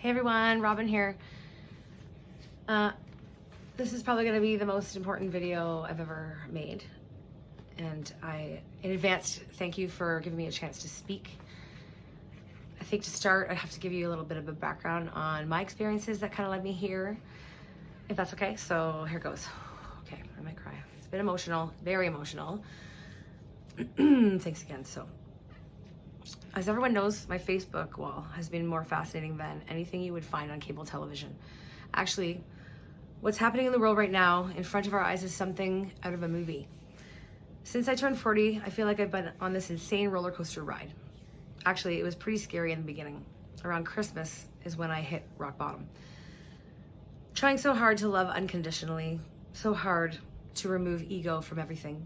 Hey everyone, Robin here. This is probably going to be the most important video I've ever made. And in advance, thank you for giving me a chance to speak. I think to start, I have to give you a little bit of a background on my experiences that kind of led me here, if that's okay. So here goes. Okay, I might cry. It's been emotional, very emotional. Thanks again. So, as everyone knows, my Facebook wall has been more fascinating than anything you would find on cable television. Actually, what's happening in the world right now in front of our eyes is something out of a movie. Since I turned 40, I feel like I've been on this insane roller coaster ride. Actually, it was pretty scary in the beginning. Around Christmas is when I hit rock bottom. Trying so hard to love unconditionally, so hard to remove ego from everything,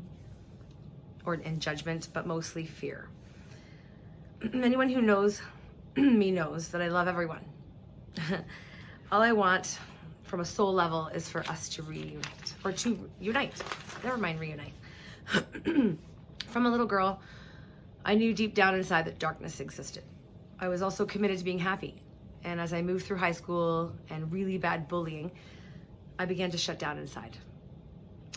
and judgment, but mostly fear. Anyone who knows me knows that I love everyone. All I want from a soul level is for us to reunite, or to unite. Never mind reunite. From a little girl, I knew deep down inside that darkness existed. I was also committed to being happy. And as I moved through high school and really bad bullying, I began to shut down inside.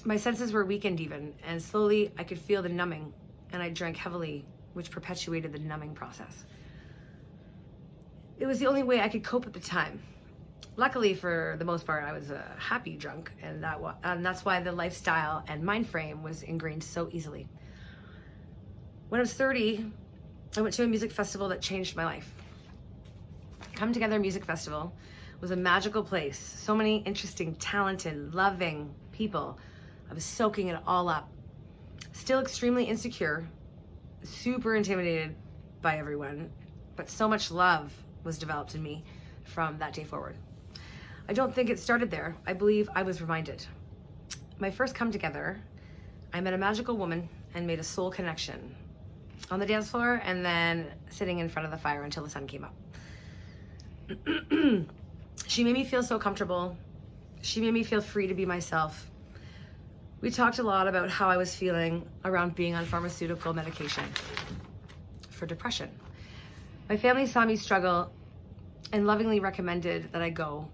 My senses were weakened even, and slowly I could feel the numbing, and I drank heavily, which perpetuated the numbing process. It was the only way I could cope at the time. Luckily, for the most part, I was a happy drunk, and that's why the lifestyle and mind frame was ingrained so easily. When I was 30, I went to a music festival that changed my life. Come Together Music Festival was a magical place. So many interesting, talented, loving people. I was soaking it all up. Still extremely insecure, super intimidated by everyone, but so much love was developed in me from that day forward. I don't think it started there. I believe I was reminded. My first Come Together, I met a magical woman and made a soul connection on the dance floor and then sitting in front of the fire until the sun came up. She made me feel so comfortable. She made me feel free to be myself. We talked a lot about how I was feeling around being on pharmaceutical medication for depression. My family saw me struggle and lovingly recommended that I go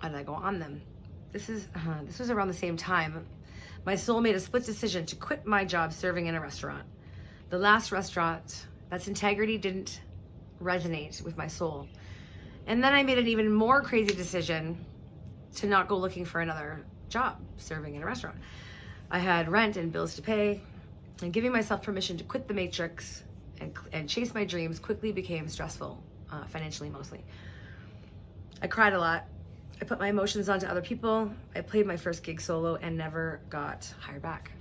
on them. This was around the same time my soul made a split decision to quit my job serving in a restaurant. The last restaurant, that's integrity didn't resonate with my soul. And then I made an even more crazy decision to not go looking for another job serving in a restaurant. I had rent and bills to pay, and giving myself permission to quit the matrix and chase my dreams quickly became stressful, financially mostly. I cried a lot. I put my emotions onto other people. I played my first gig solo and never got hired back.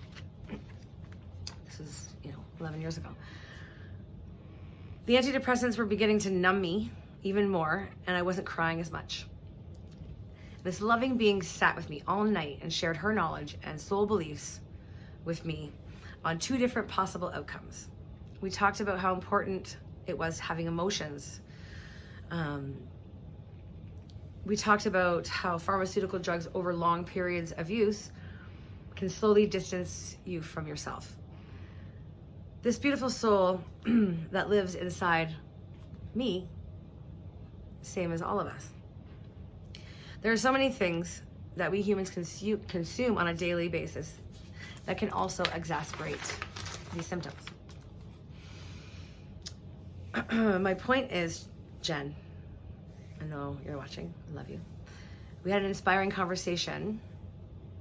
This was, 11 years ago. The antidepressants were beginning to numb me even more, and I wasn't crying as much. This loving being sat with me all night and shared her knowledge and soul beliefs with me on two different possible outcomes. We talked about how important it was having emotions. We talked about how pharmaceutical drugs over long periods of use can slowly distance you from yourself. This beautiful soul that lives inside me, same as all of us. There are so many things that we humans consume on a daily basis that can also exacerbate these symptoms. My point is, Jen, I know you're watching, I love you. We had an inspiring conversation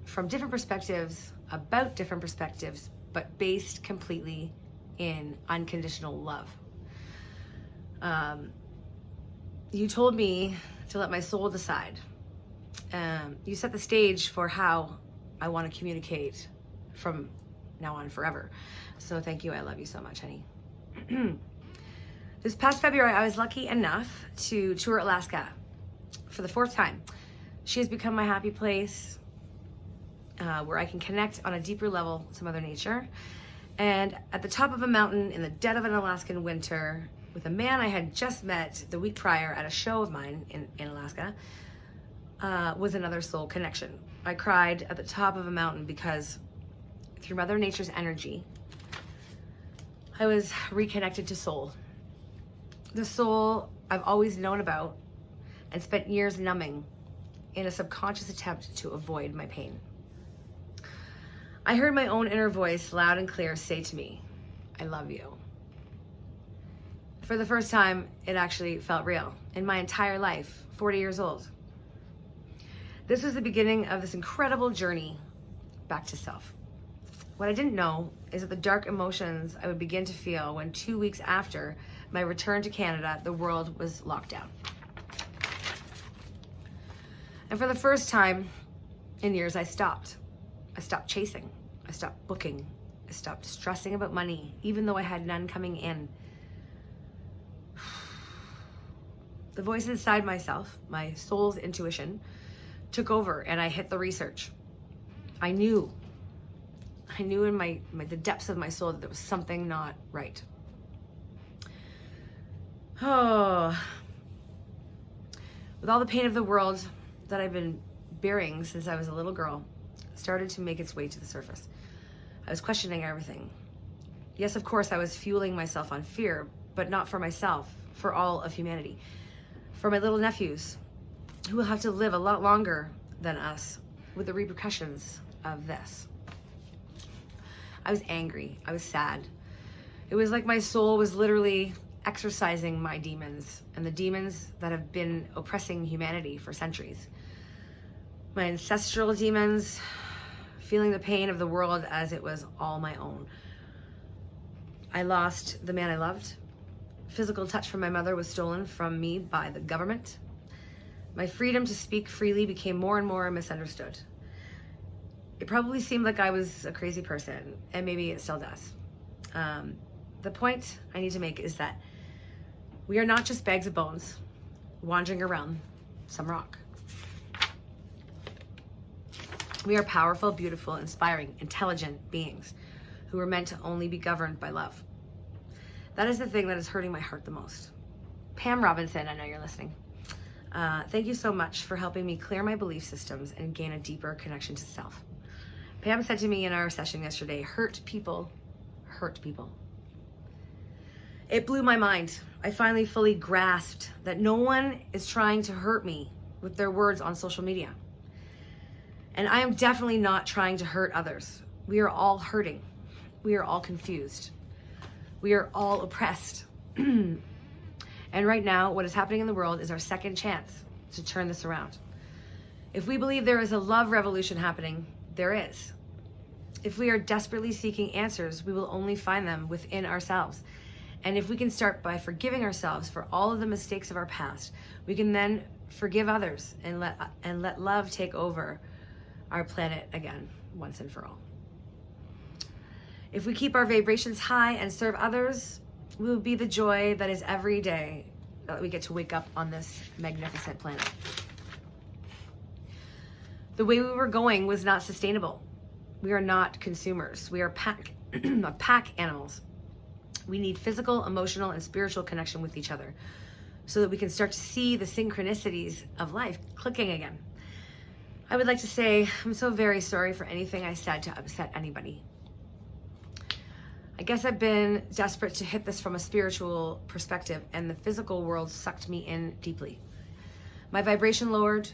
from different perspectives, about different perspectives, but based completely in unconditional love. You told me to let my soul decide. You set the stage for how I want to communicate from now on forever. So thank you. I love you so much, honey. This past February, I was lucky enough to tour Alaska for the 4th time. She has become my happy place, where I can connect on a deeper level to Mother Nature. And at the top of a mountain in the dead of an Alaskan winter with a man I had just met the week prior at a show of mine in Alaska, was another soul connection. I cried at the top of a mountain because through Mother Nature's energy, I was reconnected to soul. The soul I've always known about, and spent years numbing in a subconscious attempt to avoid my pain. I heard my own inner voice loud and clear say to me, "I love you." For the first time, it actually felt real in my entire life, 40 years old. This was the beginning of this incredible journey back to self. What I didn't know is that the dark emotions I would begin to feel when 2 weeks after my return to Canada, the world was locked down. And for the first time in years, I stopped. I stopped chasing. I stopped booking. I stopped stressing about money, even though I had none coming in. The voice inside myself, my soul's intuition, took over and I hit the research. I knew in the depths of my soul that there was something not right. Oh, with all the pain of the world that I've been bearing since I was a little girl, started to make its way to the surface. I was questioning everything. Yes, of course, I was fueling myself on fear, but not for myself, for all of humanity. For my little nephews, who will have to live a lot longer than us with the repercussions of this. I was angry. I was sad. It was like my soul was literally exorcising my demons and the demons that have been oppressing humanity for centuries. My ancestral demons, feeling the pain of the world as it was all my own. I lost the man I loved. Physical touch from my mother was stolen from me by the government. My freedom to speak freely became more and more misunderstood. It probably seemed like I was a crazy person, and maybe it still does. The point I need to make is that we are not just bags of bones wandering around some rock. We are powerful, beautiful, inspiring, intelligent beings who are meant to only be governed by love. That is the thing that is hurting my heart the most. Pam Robinson, I know you're listening. Thank you so much for helping me clear my belief systems and gain a deeper connection to self. Pam said to me in our session yesterday, hurt people hurt people. It blew my mind. I finally fully grasped that no one is trying to hurt me with their words on social media. And I am definitely not trying to hurt others. We are all hurting. We are all confused. We are all oppressed. And right now, what is happening in the world is our second chance to turn this around. If we believe there is a love revolution happening, there is. If we are desperately seeking answers, we will only find them within ourselves. And if we can start by forgiving ourselves for all of the mistakes of our past, we can then forgive others and let love take over our planet again, once and for all. If we keep our vibrations high and serve others, we will be the joy that is every day that we get to wake up on this magnificent planet. The way we were going was not sustainable. We are not consumers. We are pack animals. We need physical, emotional, and spiritual connection with each other so that we can start to see the synchronicities of life clicking again. I would like to say I'm so very sorry for anything I said to upset anybody. I guess I've been desperate to hit this from a spiritual perspective, and the physical world sucked me in deeply. My vibration lowered,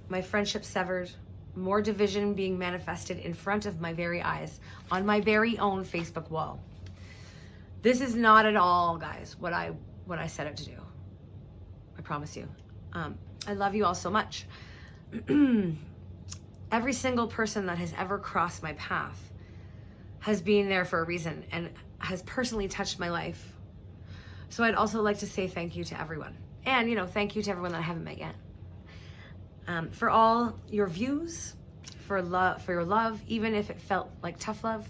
my friendship severed, more division being manifested in front of my very eyes on my very own Facebook wall. This is not at all, guys, what I set out to do. I promise you. I love you all so much. Every single person that has ever crossed my path has been there for a reason and has personally touched my life. So I'd also like to say thank you to everyone. And, thank you to everyone that I haven't met yet. For all your views, for your love, even if it felt like tough love.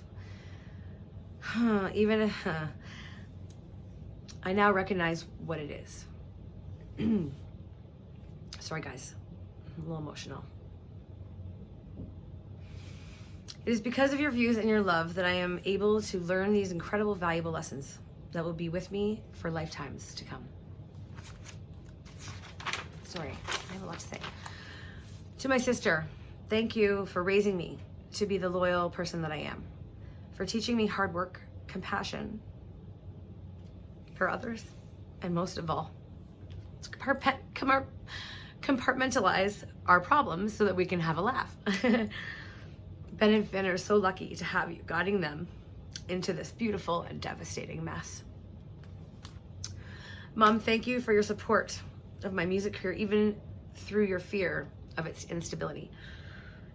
I now recognize what it is. Sorry, guys. I'm a little emotional. It is because of your views and your love that I am able to learn these incredible, valuable lessons that will be with me for lifetimes to come. Sorry, I have a lot to say. To my sister, thank you for raising me to be the loyal person that I am, for teaching me hard work, compassion for others, and most of all, compartmentalize our problems so that we can have a laugh. Ben and Finn are so lucky to have you guiding them into this beautiful and devastating mess. Mom, thank you for your support of my music career, even through your fear of its instability,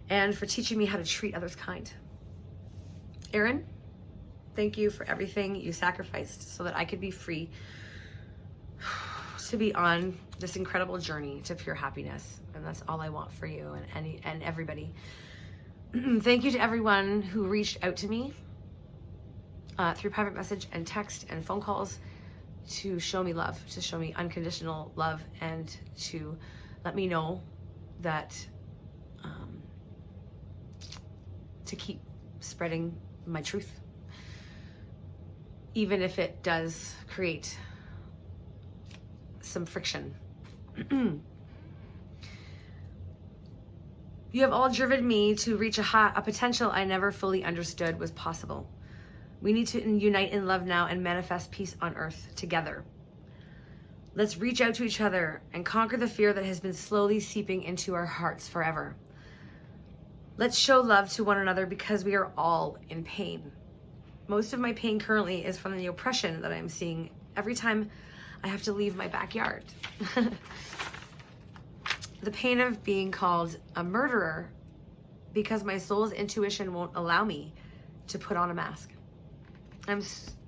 and for teaching me how to treat others kind. Aaron, thank you for everything you sacrificed so that I could be free to be on this incredible journey to pure happiness. And that's all I want for you and everybody. Thank you to everyone who reached out to me through private message and text and phone calls to show me love, to show me unconditional love, and to let me know that to keep spreading my truth, even if it does create some friction. You have all driven me to reach a potential I never fully understood was possible. We need to unite in love now and manifest peace on earth together. Let's reach out to each other and conquer the fear that has been slowly seeping into our hearts forever. Let's show love to one another because we are all in pain. Most of my pain currently is from the oppression that I'm seeing every time I have to leave my backyard. The pain of being called a murderer because my soul's intuition won't allow me to put on a mask. I'm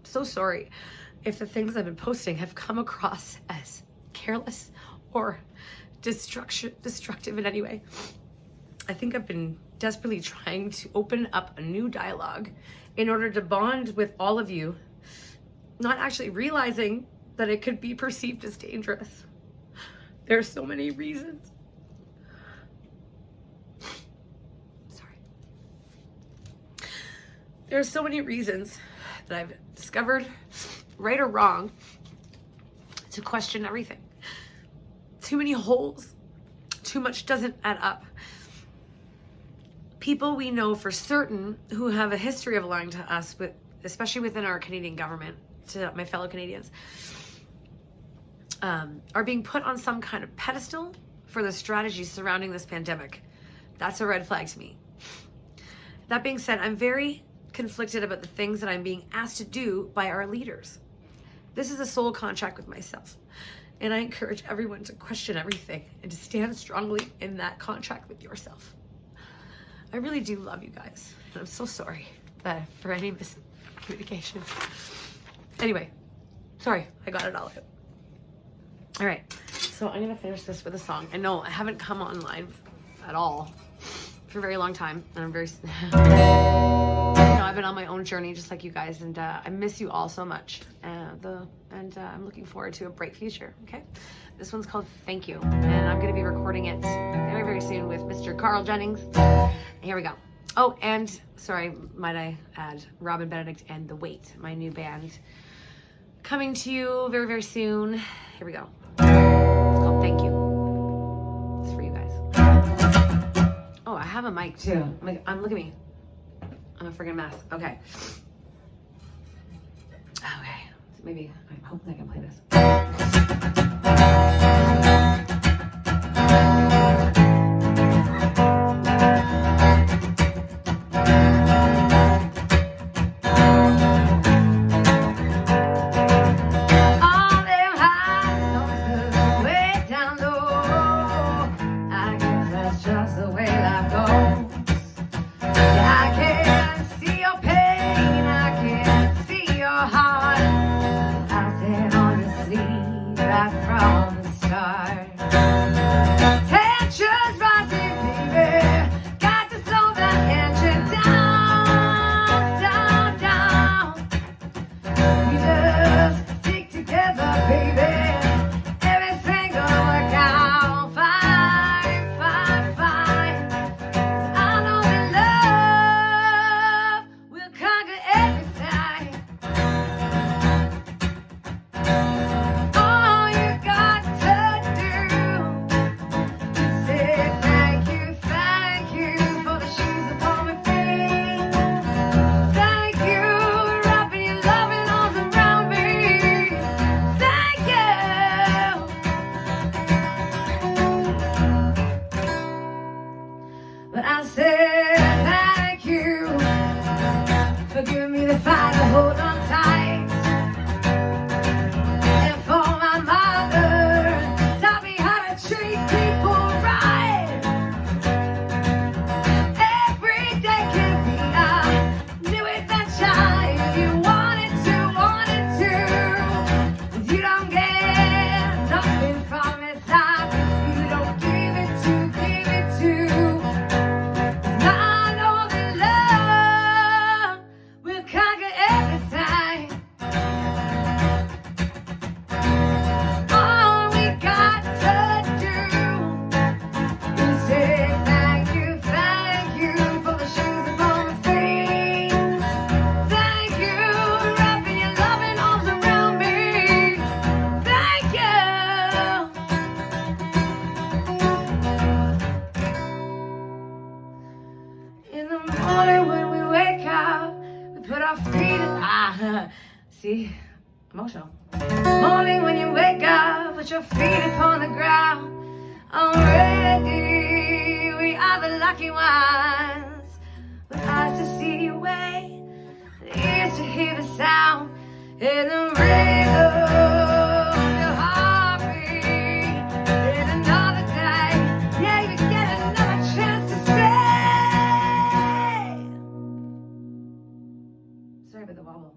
so sorry if the things I've been posting have come across as careless or destructive in any way. I think I've been desperately trying to open up a new dialogue in order to bond with all of you, not actually realizing that it could be perceived as dangerous. There are so many reasons. Sorry. There are so many reasons that I've discovered, right or wrong, to question everything. Too many holes. Too much doesn't add up. People we know for certain who have a history of lying to us, especially within our Canadian government, to my fellow Canadians, are being put on some kind of pedestal for the strategies surrounding this pandemic. That's a red flag to me. That being said, I'm very conflicted about the things that I'm being asked to do by our leaders. This is a soul contract with myself, and I encourage everyone to question everything and to stand strongly in that contract with yourself. I really do love you guys, and I'm so sorry for any miscommunication. Anyway, sorry, I got it all out. All right, so I'm gonna finish this with a song. I know I haven't come on live at all for a very long time, and I'm very, I've been on my own journey just like you guys, and I miss you all so much. I'm looking forward to a bright future. Okay, this one's called Thank You, and I'm gonna be recording it very, very soon with Mr. Carl Jennings. Here we go. Oh, and sorry, might I add, Robin Benedict and The Weight, my new band, coming to you very, very soon. Here we go. It's called Thank You. It's for you guys. Oh, I have a mic too. Look at me. I'm a friggin' mess. Okay. Okay. Maybe, I'm hoping I can play this. See, emotional. Morning when you wake up, put your feet upon the ground. Already, we are the lucky ones. With eyes to see your way, ears to hear the sound, and the rhythm of your heartbeat. In another day, yeah, you get another chance to say. Sorry about the wobble.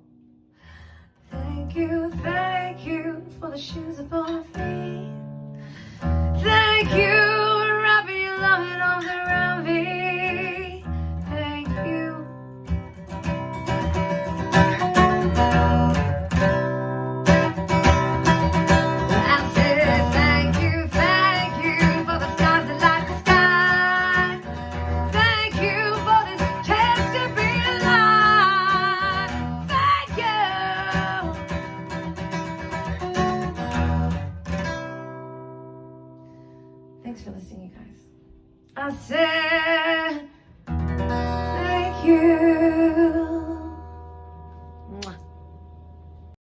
Thank you for the shoes upon my feet. Thank you for wrapping your loving arms around me. Thank you. I said thank you for the stars that light the sky. Thank you for this chance to be alive. Thank you. Thanks for listening, you guys. I said thank you.